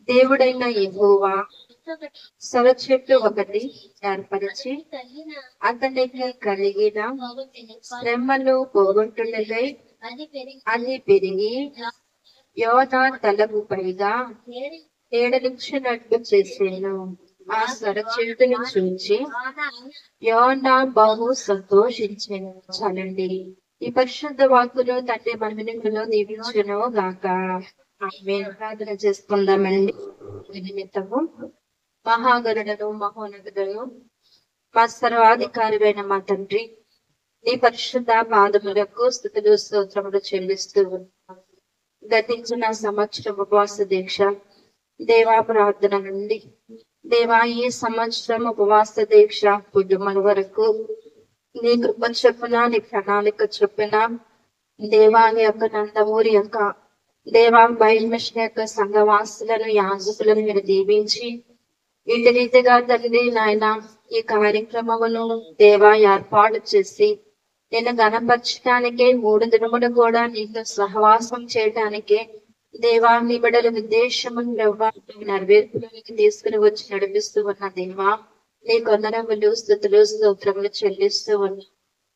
దేవుడైన యెహోవా సొర చెట్టు ఒకటి ఏర్పరిచి అతనికి కలిగిన శ్రమను పోగొట్టుటకై అది పెరిగి యోనా తలకు పైగా ఏడలించినట్లు చేసేను. ఆ సొర చెట్టును చూచి యోనా బహు సంతోషించెను. చాలండి. ఈ పరిశుద్ధ వాక్కులు తండ్రి మనవినిలో దీవించును గాక. ఆమేన్. ప్రార్థన చేసుకుందామండి. నిమిత్తము మహాగరుడను మహోన్నతుడను మా సర్వాధికారి మా తండ్రి, నీ పరిశుద్ధ పాదములకు స్తుతులు స్తోత్రములు చెల్లిస్తూ ఉన్నాం. గతించిన సంవత్సరం ఉపవాస దీక్ష దేవా ప్రార్థన నుండి దేవా ఈ సంవత్సరం ఉపవాస దీక్ష కుటుంబం వరకు నీ కృప చొప్పున నీ ప్రణాళిక చొప్పున దేవాని యొక్క నందమూరి యొక్క దేవా బైబిల్ మిషన్ యొక్క సంఘవాసులను యాజకులను మీరు దీవించి ఇటు రీతిగా తండ్రి నాయన ఈ కార్యక్రమమును దేవా ఏర్పాటు చేసి నేను గణపరచడానికే 3 దినములు కూడా నీతో సహవాసం చేయడానికే దేవా నీ బిడ్డల ఉద్దేశమును నెరవేర్పులోనికి తీసుకుని వచ్చి నడిపిస్తూ ఉన్న దేవా నీ కొందరములు స్తుతులు స్తోత్రములు చెల్లిస్తూ ఉన్నా.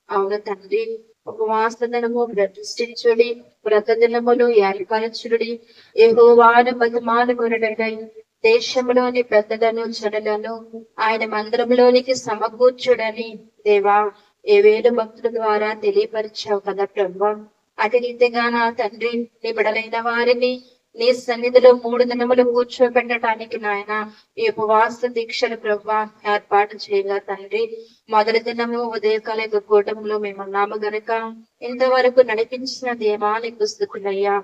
అవును తండ్రి, ఉపవాస దినము ప్రతిష్ఠించుడి, వ్రత దినములు ఏర్పరచుడి, యెహోవాను బతిమాలుకొనుటకై దేశంలోని పెద్దలను జనులను ఆయన మందిరంలోనికి సమకూర్చుడని దేవా ఏ వేడు భక్తుల ద్వారా తెలియపరిచావు కదా ప్రభు. అటు రీతిగా నా తండ్రి నీ బిడలైన వారిని నీ సన్నిధిలో 3 దినములు కూర్చోబెట్టడానికి నాయన ఈ ఉపవాస దీక్షలు ప్రభు ఏర్పాటు చేయగా తండ్రి, మొదటి దినము ఉదయకాల కూటంలో మేమున్నాము గనక ఇంతవరకు నడిపించిన దేవానికి స్తుతులయ్యా.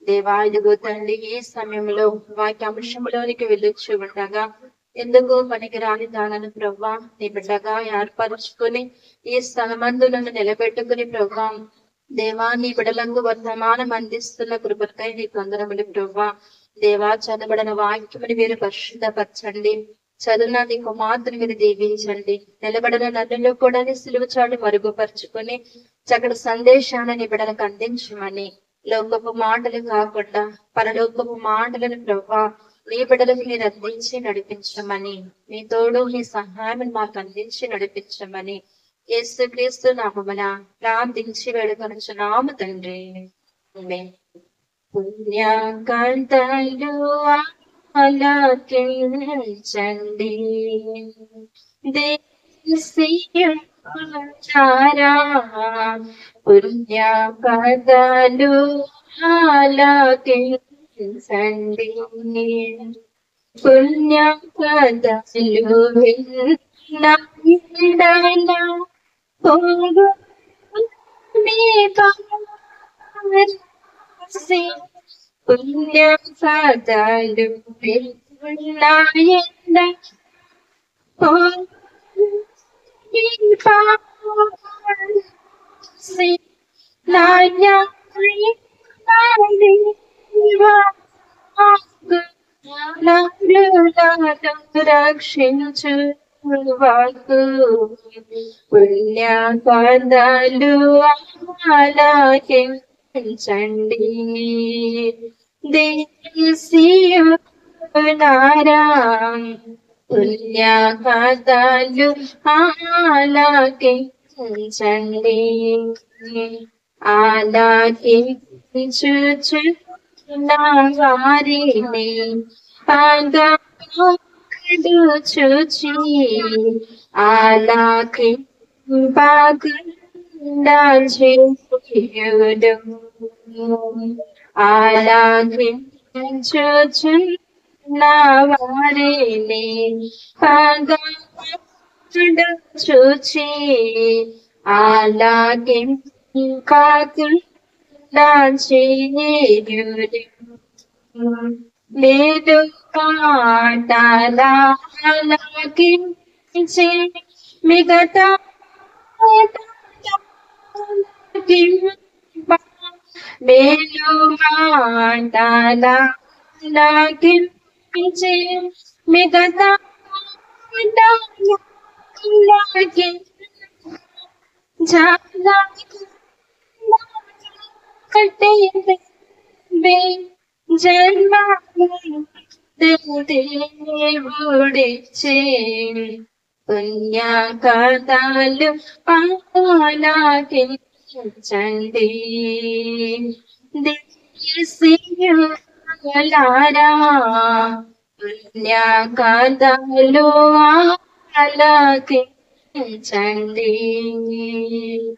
దేవా ఇదిగో తండ్రి ఈ సమయంలో వాక్య అంశంలోనికి వెళ్ళొచ్చు ఉండగా ఎందుకు పనికిరాని దానను ప్రభా నీ బిడ్డగా ఏర్పరచుకుని ఈ స్థలమందు నన్ను నిలబెట్టుకుని ప్రభా దేవా నీ బిడలకు వర్తమానం అందిస్తున్న కృపకై నీ కొందరములు ప్రభా. దేవా చదవబడిన వాక్యముని మీరు పరిశుద్ధపరచండి, చదువున నీ కుమార్తెను మీరు దీవించండి, నిలబడిన నన్నులో కూడా నీ సిలువ చాటు మరుగుపరుచుకొని చక్కటి సందేశాన్ని నీ బిడలకు అందించమని, లోకపు మాటలు కాకుండా పరలోకపు మాటలను ప్రభా నీ బిడ్డలకు మీరు అందించి నడిపించమని, మీ తోడు నీ సహాయం మాకు అందించి నడిపించమని యేసుక్రీస్తు నామమున ప్రార్థించి వేడుకొనుచున్నాము తండ్రి. ఆమేన్. పుణ్యకర్తలు ఆలకించండి, దేశీయులారా పుణ్యకర్తలు ఆలకించండి, పుణ్యకర్తలు విన్న పుణ్యకర్తలు రక్షించు పుణ్యకర్తలు ఆలకించండి, దేశీయులారా పుణ్యకర్తలు ఆలకించండి, ఆలకించుచున్న వారిని చూచి ఆలకింపకుండా చేయుడు, ఆలకించుచున్న వారిని చూచి ఆలకింపకుండా చేయుడు. లేదు మాటలాలకించి మిగతా మేలు మాటలాలకించి మిగతా జన్మ దేవుడిచ్చే పుణ్యకథలు పాలాకించండి దేశీయులారా పుణ్యకథలు ఆలకించండి.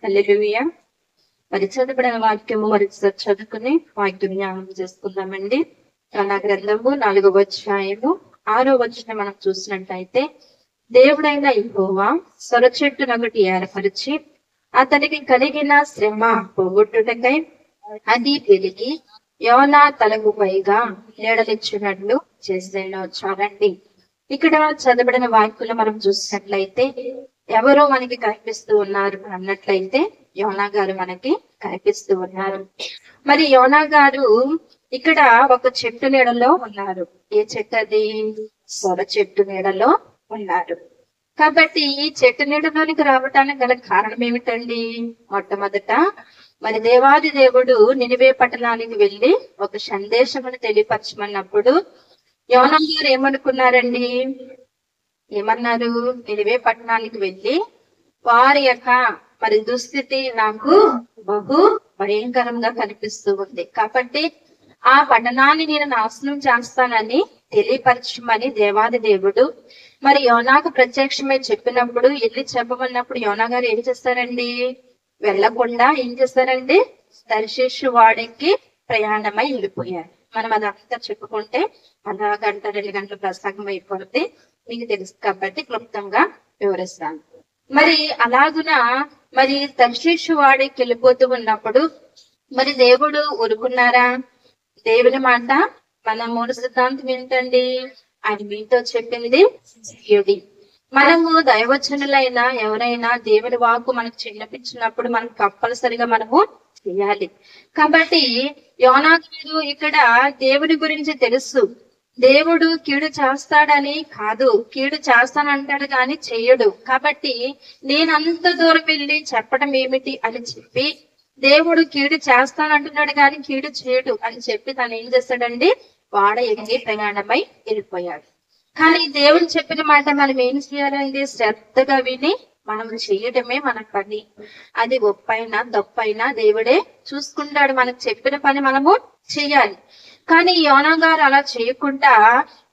హల్లెలూయా. మరి చదవబడిన వాక్యము మరొకసారి చదువుకుని వాక్యం జ్ఞానం చేసుకుందామండి. కళా గ్రంథము 4వ అధ్యాయము 6వ వచనం మనం చూసినట్టయితే, దేవుడైన యెహోవా సొర చెట్టునొకటి ఏర్పరిచి అతనికి కలిగిన శ్రమ పోగొట్టుటకై అది పెరిగి యోనా తలకు పైగా నీడలిచ్చినట్లు చేసేను. చాలండి. ఇక్కడ చదవబడిన వాక్యలు మనం చూసినట్లయితే ఎవరో మనకి కనిపిస్తూ ఉన్నారు అన్నట్లయితే యోనా గారు మనకి కనిపిస్తూ ఉన్నారు. మరి యోనా గారు ఇక్కడ ఒక చెట్టు నీడలో ఉన్నారు. ఏ చెట్టు అది? సొర చెట్టు నీడలో ఉన్నారు. కాబట్టి ఈ చెట్టు నీడలోనికి రావటానికి గల కారణం ఏమిటండి? మొట్టమొదట మరి దేవాది దేవుడు నినివే పట్టణానికి వెళ్ళి ఒక సందేశమును తెలియపరచమన్నప్పుడు యోనా గారు ఏమనుకున్నారండి? ఏమన్నారు? నినివే పట్టణానికి వెళ్ళి వారి యొక్క మరి దుస్థితి నాకు బహు భయంకరంగా కనిపిస్తూ ఉంది, కాబట్టి ఆ పట్టణాన్ని నేను నాశనం చేస్తానని తెలియపరచమని దేవాది దేవుడు మరి యోనాకు ప్రత్యక్షమై చెప్పినప్పుడు, వెళ్ళి చెప్పమన్నప్పుడు యోనా గారు ఏం చేస్తారండి? వెళ్లకుండా ఏం చేస్తారండి? తర్షీషు వాడెక్కి ప్రయాణమై వెళ్ళిపోయారు. మనం అదంతా చెప్పుకుంటే అలా గంట 2 గంటల ప్రసంగం అయిపోతే మీకు తెలుసు కాబట్టి క్లుప్తంగా వివరిస్తాను. మరి అలాగున మరి తర్షీషు వాడెక్కి వెళ్ళిపోతూ ఉన్నప్పుడు మరి దేవుడు ఊరుకున్నారా? దేవుని మాట మన మూల సిద్ధాంతం ఏంటండి? ఆయన మీతో చెప్పింది చెయ్యుడి. మనము దైవజనులైనా ఎవరైనా దేవుని వాక్కు మనకు చిన్నపించినప్పుడు మనకు కంపల్సరిగా మనము చేయాలి. కాబట్టి యోనా గారు ఇక్కడ దేవుని గురించి తెలుసు. దేవుడు కీడు చేస్తాడని కాదు, కీడు చేస్తానంటాడు కానీ చెయ్యడు. కాబట్టి నేనంత దూరం వెళ్ళి చెప్పడం ఏమిటి అని చెప్పి, దేవుడు కీడు చేస్తానంటున్నాడు కానీ కీడు చేయడు అని చెప్పి తను ఏం చేస్తాడండి? వాడ ఎక్కి ప్రయాణమై వెళ్ళిపోయాడు. కానీ దేవుడు చెప్పిన మాట మనం ఏం చేయాలండి? శ్రద్ధగా విని మనం చేయడమే మన పని. అది ఒప్పైనా తప్పైనా దేవుడే చూసుకుంటాడు. మనకు చెప్పిన పని మనము చెయ్యాలి. కానీ యోనా గారు అలా చేయకుండా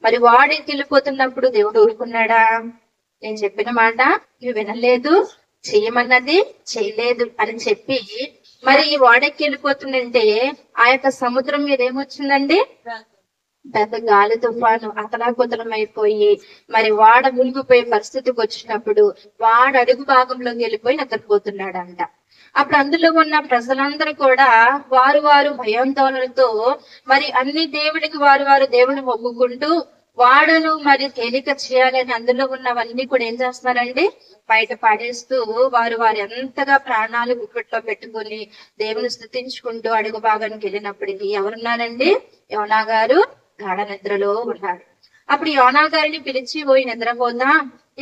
మరి వాడికి వెళ్ళిపోతున్నప్పుడు దేవుడు ఊరుకున్నాడా? నేను చెప్పిన మాట నువ్వు వినలేదు, చెయ్యమన్నది చేయలేదు అని చెప్పి మరి వాడెక్కి వెళ్ళిపోతుందంటే ఆ యొక్క సముద్రం మీద ఏమొచ్చిందండి? పెద్ద గాలి తుఫాను అతలాకుతలం అయిపోయి మరి వాడ మునిగిపోయే పరిస్థితికి వచ్చినప్పుడు వాడు అడుగు భాగంలోకి వెళ్ళిపోయి నిద్రపోతున్నాడంట. అప్పుడు అందులో ఉన్న ప్రజలందరూ కూడా వారు భయాందోళనతో మరి అన్ని దేవుడికి వారు దేవుని మొక్కుకుంటూ వాడును మరి తేలిక చేయాలని అందులో ఉన్నవన్నీ కూడా ఏం చేస్తున్నారండి? బయట పాడేస్తూ వారు ఎంతగా ప్రాణాలు గుప్పెట్లో పెట్టుకుని దేవుని స్తుతించుకుంటూ అడుగు భాగానికి వెళ్ళినప్పటికీ ఎవరున్నారండి? యోనా గారు గాఢ నిద్రలో ఉన్నారు. అప్పుడు యోనా గారిని పిలిచి, పోయి నిద్రపోదా,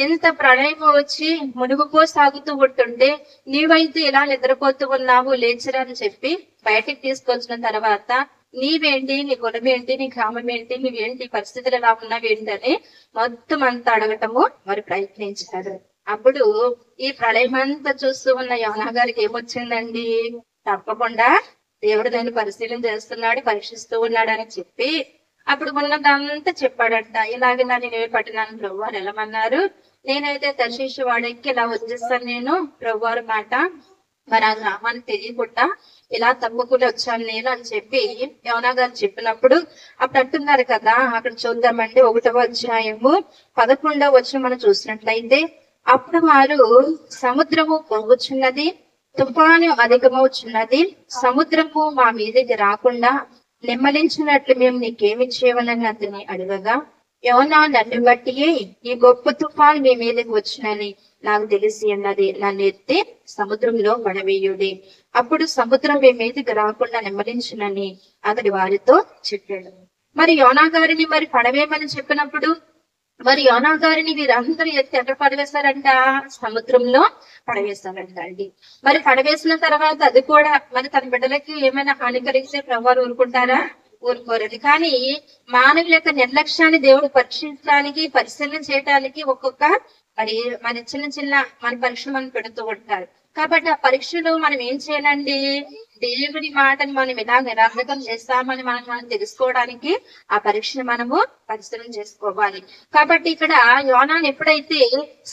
ఎంత ప్రళయం వచ్చి మునుగుపో సాగుతూ ఉంటుంటే నీవైతే ఇలా నిద్రపోతూ ఉన్నావు, లేచిరా అని చెప్పి బయటికి తీసుకొచ్చిన తర్వాత నీవేంటి, నీ కులం ఏంటి, నీ గ్రామం ఏంటి, నువ్వేంటి, పరిస్థితులు ఎలా ఉన్నావేంటి అని మొత్తం అంతా అడగటము మరి ప్రయత్నించారు. అప్పుడు ఈ ప్రళయం అంతా చూస్తూ ఉన్న యోనా గారికి ఏమొచ్చిందండి? తప్పకుండా దేవుడు దాన్ని పరిశీలన చేస్తున్నాడు, పరీక్షిస్తూ ఉన్నాడు అని చెప్పి అప్పుడు ఉన్నదంతా చెప్పాడంట. ఇలాగే నేను పట్టినాను ప్రభువారు వెళ్ళమన్నారు, నేనైతే తర్షీషు వాడెక్కి ఇలా వచ్చేస్తాను నేను ప్రభువారు మాట మరి ఆ గ్రామానికి తెలియకుండా ఇలా తప్పకుండా వచ్చాను నేను అని చెప్పి యోనా గారు చెప్పినప్పుడు అప్పుడు అంటున్నారు కదా, అక్కడ చూద్దామండి 1వ అధ్యాయము 11వ వచనం మనం చూసినట్లయితే, అప్పుడు వారు సముద్రము పొంగుచున్నది, తుఫాను అధికమవుచున్నది, సముద్రము మా మీదకి రాకుండా నెమ్మలించినట్లు మేము నీకేమి చేయవలని అతని అడగగా, యోనా నన్ను బట్టియే ఈ గొప్ప తుఫాను మీ మీదకి వచ్చినని నాకు తెలిసి అన్నది, నన్ను ఎత్తి సముద్రంలో పడవేయుడి, అప్పుడు సముద్రం మీ మీదకి రాకుండా నెమ్మలించునని అతడి వారితో చెప్పాడు. మరి యోనా గారిని మరి పడవేయమని చెప్పినప్పుడు మరి యోనా గారిని వీరందరూ ఎత్తి ఎక్కడ పడవేశారంట? సముద్రంలో పడవేశారంట అండి. మరి పడవేసిన తర్వాత అది కూడా మరి తన బిడ్డలకి ఏమైనా హాని కలిగితే ప్రభువారు ఊరుకుంటారా? ఊరుకోరండి. కానీ మానవుల యొక్క నిర్లక్ష్యాన్ని దేవుడు పరీక్షించడానికి, పరిశీలన చేయడానికి ఒక్కొక్క మరి మరి చిన్న చిన్న మన పరీక్షలు మనం పెడుతూ ఉంటారు. కాబట్టి ఆ పరీక్షలో మనం ఏం చేయాలండి? దేవుడి మాటని మనం ఎలా నిరార్థకం చేస్తామని మనం తెలుసుకోవడానికి ఆ పరీక్షను మనము పరిశీలన చేసుకోవాలి. కాబట్టి ఇక్కడ యోనాను ఎప్పుడైతే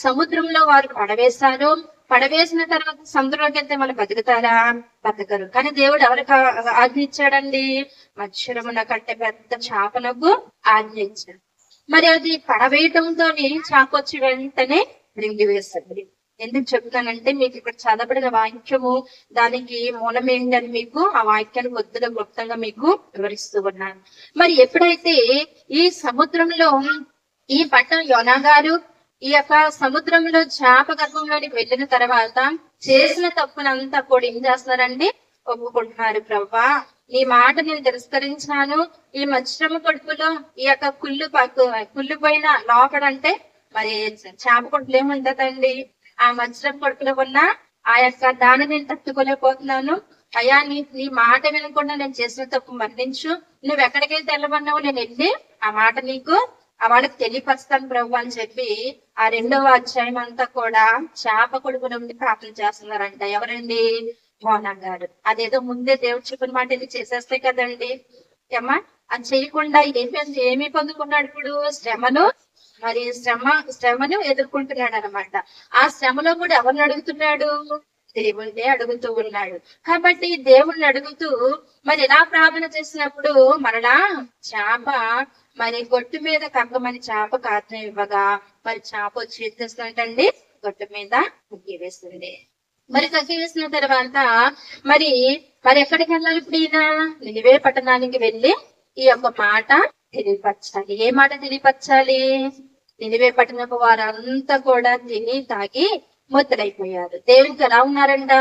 సముద్రంలో వారు పడవేశారో, పడవేసిన తర్వాత సముద్రంలోకి వెళ్తే వాళ్ళు బతుకుతారా? బతకరు. కానీ దేవుడు ఎవరికి ఆజ్ఞ ఇచ్చాడండి? మత్స్యమున కంటే పెద్ద చేపలకు ఆజ్ఞ ఇచ్చాడు. మరి అది పడవేయటంతో చేప వచ్చి వెంటనే మృంగివేస్తుంది. ఎందుకు చెప్తానంటే మీకు ఇక్కడ చదవబడిన వాక్యము దానికి మూలం ఏంటని మీకు ఆ వాక్యాన్ని కొద్దిగా క్లుప్తంగా మీకు వివరిస్తూ ఉన్నాను. మరి ఎప్పుడైతే ఈ సముద్రంలో ఈ పట్టణ యోనా గారు ఈ యొక్క సముద్రంలో చేప గర్భంలోనికి వెళ్ళిన తర్వాత చేసిన తప్పునంతా కూడా ఏం చేస్తున్నారండి? ఒప్పుకుంటున్నారు. ప్రభువా, నీ మాట నేను తిరస్కరించాను. ఈ మత్స్యము కడుపులో ఈ యొక్క కుళ్ళిపోయిన లోపడంటే మరి చేప కొడుపులు ఏముంటదండి? ఆ మత్స్యం కడుపులో ఉన్న ఆ యొక్క దాన్ని నేను తట్టుకోలేకపోతున్నాను. అయ్యా, నీ మాట వినకుండా నేను చేసిన తప్పు మన్నించు. నువ్వు ఎక్కడికైతే వెళ్ళమన్నావు నేను వెళ్ళి ఆ మాట నీకు ఆ వాళ్ళకి తెలియపరుస్తాను ప్రభు అని చెప్పి ఆ 2వ అధ్యాయం అంతా కూడా చేప కొడుకు నుండి ప్రార్థన చేస్తున్నారంట. ఎవరండి? యోనా గారు. అదేదో ముందే దేవుడు చెప్పిన మాట ఇది చేసేస్తే కదండి. ఏమ్మా, అది చేయకుండా ఏమి పొందుకున్నాడు? ఇప్పుడు శ్రమను ఎదుర్కొంటున్నాడు అనమాట. ఆ శ్రమలో కూడా ఎవరిని అడుగుతున్నాడు? దేవుణ్ణి అడుగుతూ ఉన్నాడు. కాబట్టి దేవుణ్ణి అడుగుతూ మరి ఎలా ప్రార్థన చేసినప్పుడు మరలా చేప మరి గొట్టు మీద కక్కమని చేపకు ఆజ్ఞ ఇవ్వగా మరి చేప వచ్చి ఏం చేస్తుందంటండి? గొట్టు మీద ముగ్గి వేస్తుంది. మరి కక్కి వేసిన తర్వాత మరి ఎక్కడికి వెళ్ళాలి? ఇప్పుడు ఈయన నినివే పట్టణానికి వెళ్ళి ఈ యొక్క మాట తెలియపరచాలి. ఏ మాట తెలియపరచాలి? నినివే పట్టణపు వారంతా కూడా తిని తాగి ముద్దలైపోయారు. దేవునికి ఎలా ఉన్నారంట?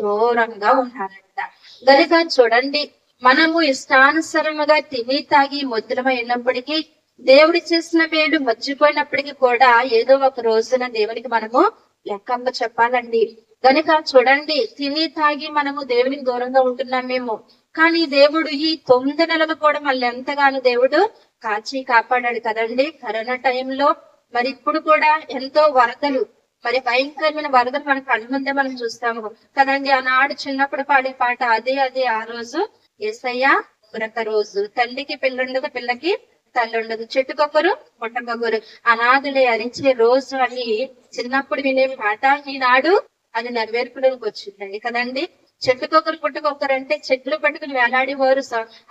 దూరంగా ఉన్నారంట. గనుక చూడండి, మనము ఇష్టానుసరముగా తిని తాగి ముద్దలమైనప్పటికీ దేవుడి చేసిన మేలు మర్చిపోయినప్పటికీ కూడా ఏదో ఒక రోజున దేవునికి మనము లెక్కప్ప చెప్పాలండి. గనుక చూడండి, తిని తాగి మనము దేవునికి దూరంగా ఉంటున్నామేమో, కానీ దేవుడు ఈ 9 నెలలు కూడా మళ్ళీ ఎంతగానో దేవుడు కాచి కాపాడాడు కదండి. కరోనా టైంలో మరి ఇప్పుడు కూడా ఎంతో వరదలు, మరి భయంకరమైన వరదలు మన కళ్ళ ముందే మనం చూస్తాము కదండి. ఆనాడు చిన్నప్పుడు పాడే పాట అదే ఆ రోజు యేసయ్య ఉరక రోజు, తల్లికి పిల్లుండదు పిల్లకి తల్లుండదు, చెట్టుకొకరు పుట్టకొకరు, అనాథులే అరించే రోజు అని చిన్నప్పుడు వినే పాట ఈనాడు అది నెరవేర్పులోకి వచ్చిందండి కదండి. చెట్టుకొకరు పుట్టుకొకరు అంటే చెట్లు పట్టుకుని వేలాడేవారు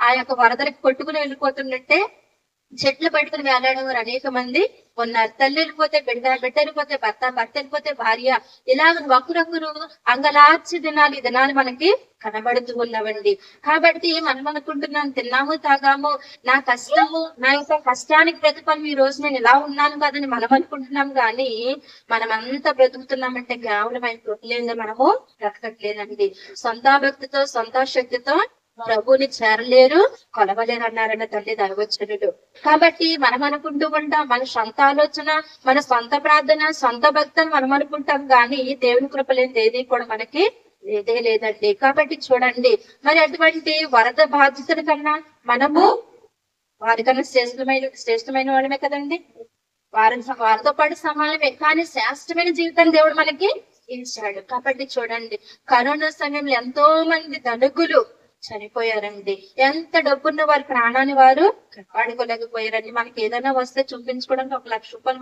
ఆ యొక్క వరదలకు కొట్టుకుని వెళ్ళిపోతున్నట్టే చెట్లు పట్టుకుని వేలాడేవారు అనేక మంది ఉన్నారు. తల్లి వెళ్ళిపోతే బిడ్డ, బిడ్డ వెళ్ళిపోతే భర్త, భర్త వెళ్ళిపోతే భార్య, ఇలాగ ఒకరొకరు అంగలార్చి దినాలు ఈ దినాలు మనకి కనబడుతూ ఉన్నవండి. కాబట్టి మనం అనుకుంటున్నాం తిన్నాము తాగాము, నా యొక్క కష్టానికి ప్రతిఫలం ఈ రోజు నేను ఇలా ఉన్నాను కదని మనం అనుకుంటున్నాం. కానీ మనం అంతా బ్రతుకుతున్నామంటే కేవలం ఆయన కృపలేందో మనము బ్రతకట్లేదండి. సొంత భక్తితో సొంత శక్తితో ప్రభుని చేరలేరు, కొలవలేరు అన్నారన్న తల్లి దైవచనుడు. కాబట్టి మనం అనుకుంటూ ఉంటాం మన సొంత ఆలోచన, మన సొంత ప్రార్థన, సొంత భక్తిని మనం అనుకుంటాం. కానీ దేవుని కృపలేనిది ఏది కూడా మనకి లేదే లేదండి. కాబట్టి చూడండి, మరి అటువంటి వరద బాధితుల కన్నా మనము వారికన్నా శ్రేష్టమైన వాళ్ళమే కదండి. వారితో పాటు సమానమే, కానీ శ్రేష్టమైన జీవితాన్ని దేవుడు మనకి ఇచ్చాడు. కాబట్టి చూడండి, కరోనా సమయంలో ఎంతో మంది ధనికులు చనిపోయారండి. ఎంత డబ్బున్న వారి ప్రాణాన్ని వారు కాపాడుకోలేకపోయారండి. మనకి ఏదైనా వస్తే చూపించుకోవడానికి 1 లక్ష రూపాయలు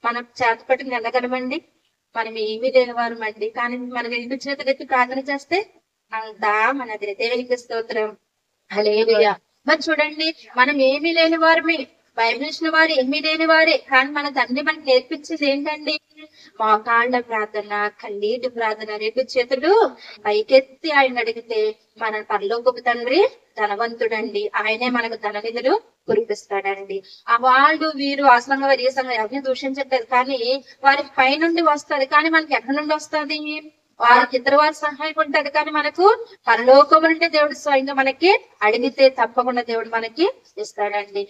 మనం చేత పట్టుకుని వెళ్ళగలమండి. మనం ఏమీ లేని వారు అండి. కానీ మనకి ఇంటి చేతులెత్తి ప్రార్థన చేస్తే అంతా మనది. దేవునికి స్తోత్రం, హల్లెలూయా. మరి చూడండి, మనం ఏమీ లేని వారమే, బైబిల్ ఇచ్చిన వారు ఏమీ లేని వారే. కానీ మన తండ్రి మనకి నేర్పించేది ఏంటండి? మోకాళ్ళ ప్రార్థన, కన్నీటి ప్రార్థన, 2 చేతులు పైకెత్తి ఆయన అడిగితే మన పరలోకపు తండ్రి ధనవంతుడండి. ఆయనే మనకు ధననిధులు కురిపిస్తాడండి. ఆ వాళ్ళు వీరు ఆ సంఘం వారు ఈ సంఘం ఎవరిని దూషించట్లేదు, కానీ వారికి పైనుండి వస్తుంది. కానీ మనకి ఎక్కడి నుండి వస్తుంది? వారికి ఇద్దరు వారి సహాయం ఉంటది. కానీ మనకు పరలోకం అంటే దేవుడు స్వయంగా మనకి అడిగితే తప్పకుండా దేవుడు మనకి ఇస్తాడండి.